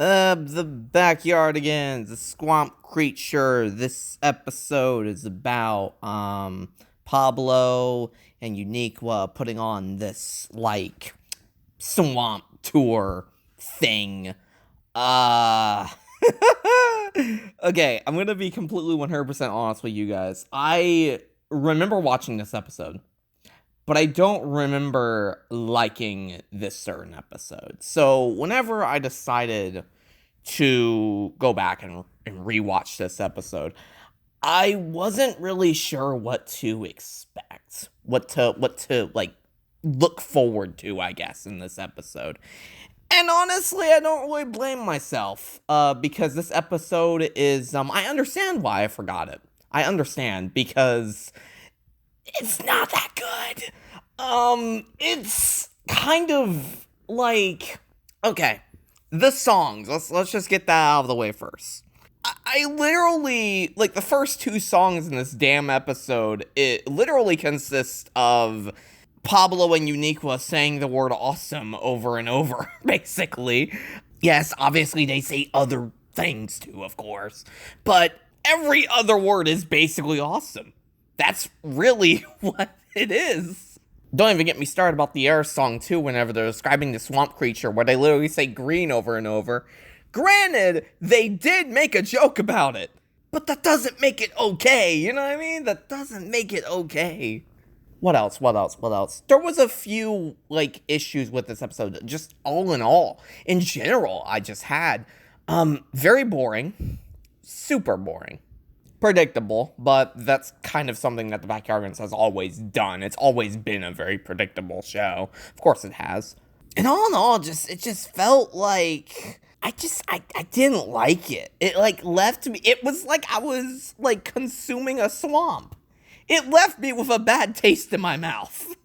The Backyardigans, the swamp creature. This episode is about, Pablo and Uniqua putting on this, like, swamp tour thing. Uh, okay, I'm gonna be completely 100% honest with you guys. I remember watching this episode, but I don't remember liking this certain episode. So whenever I decided to go back and rewatch this episode, I wasn't really sure what to expect, what to like look forward to, I guess, in this episode. And honestly, I don't really blame myself, because this episode is, I understand why I forgot it. I understand, because it's not that good. It's kind of like, okay, the songs. Let's just get that out of the way first. I literally, like, the first two songs in this damn episode, it literally consists of Pablo and Uniqua saying the word awesome over and over, basically. Yes, obviously they say other things too, of course, but every other word is basically awesome. That's really what it is. Don't even get me started about the Air song too, whenever they're describing the swamp creature, where they literally say green over and over. Granted, they did make a joke about it, but that doesn't make it okay, you know what I mean? That doesn't make it okay. What else? There was a few, like, issues with this episode, just all in all. In general, I just had, very boring, super boring. Predictable, but that's kind of something that the Backyardigans has always done. It's always been a very predictable show. Of course it has. And all in all, it just felt like I didn't like it. It like left me, it was like I was like consuming a swamp. It left me with a bad taste in my mouth.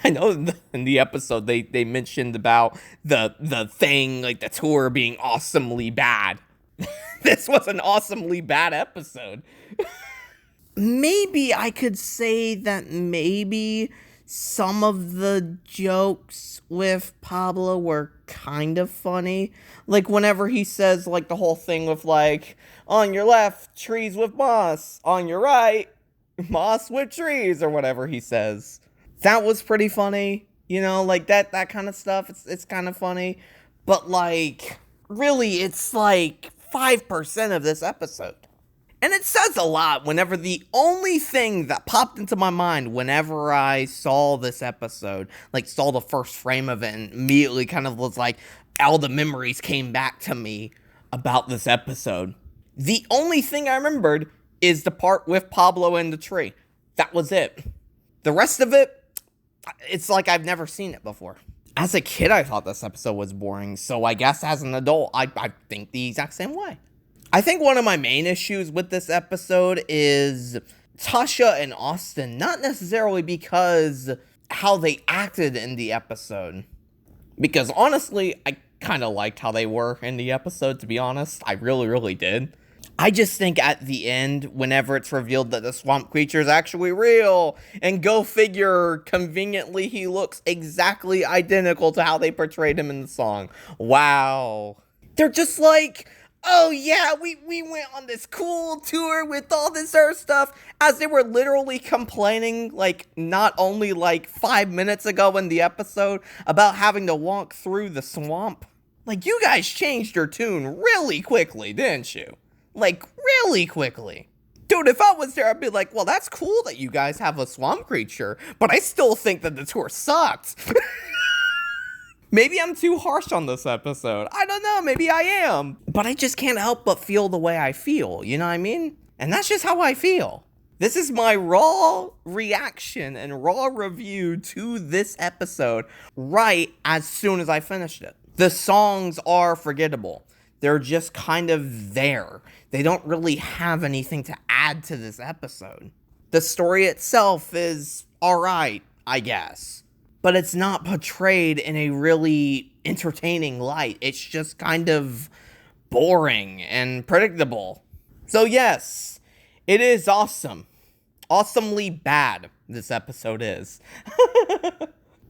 I know in the episode they mentioned about the thing, like the tour being awesomely bad. This was an awesomely bad episode. Maybe I could say that maybe some of the jokes with Pablo were kind of funny. Like whenever he says like the whole thing with like, on your left, trees with moss. On your right, moss with trees, or whatever he says. That was pretty funny. You know, like that kind of stuff. It's kind of funny. But like, really, it's like 5% of this episode. And it says a lot whenever the only thing that popped into my mind whenever I saw this episode, like saw the first frame of it and immediately kind of was like, all the memories came back to me about this episode. The only thing I remembered is the part with Pablo and the tree. That was it. The rest of it, it's like I've never seen it before. As a kid, I thought this episode was boring, so I guess as an adult, I think the exact same way. I think one of my main issues with this episode is Tasha and Austin, not necessarily because how they acted in the episode. Because honestly, I kind of liked how they were in the episode, to be honest. I really, really did. I just think at the end, whenever it's revealed that the swamp creature is actually real, and go figure, conveniently he looks exactly identical to how they portrayed him in the song. Wow. They're just like, oh yeah, we went on this cool tour with all this Earth stuff, as they were literally complaining, like, not only like 5 minutes ago in the episode, about having to walk through the swamp. Like, you guys changed your tune really quickly, didn't you? Like, really quickly. Dude, if I was there, I'd be like, well, that's cool that you guys have a swamp creature, but I still think that the tour sucked. Maybe I'm too harsh on this episode. I don't know, maybe I am. But I just can't help but feel the way I feel, you know what I mean? And that's just how I feel. This is my raw reaction and raw review to this episode right as soon as I finished it. The songs are forgettable. They're just kind of there. They don't really have anything to add to this episode. The story itself is alright, I guess. But it's not portrayed in a really entertaining light. It's just kind of boring and predictable. So yes, it is awesome. Awesomely bad, this episode is.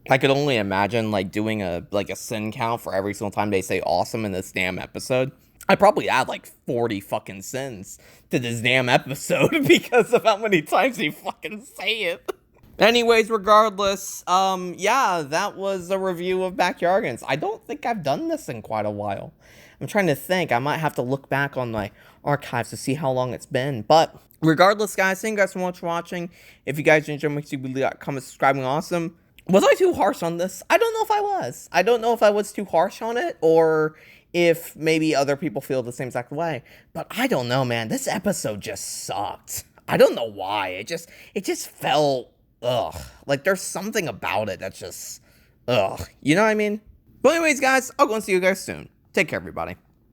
I could only imagine like doing a sin count for every single time they say awesome in this damn episode. I probably add like 40 fucking sins to this damn episode because of how many times they fucking say it. Anyways, regardless, yeah, that was a review of Backyardigans. I don't think I've done this in quite a while. I'm trying to think. I might have to look back on my archives to see how long it's been. But regardless, guys, thank you guys so much for watching. If you guys enjoyed, make sure you leave a comment, subscribing, awesome. Was I too harsh on this? I don't know if I was. I don't know if I was too harsh on it, or if maybe other people feel the same exact way. But I don't know, man. This episode just sucked. I don't know why. It just felt, ugh. Like, there's something about it that's just, ugh. You know what I mean? But anyways, guys, I'll go and see you guys soon. Take care, everybody.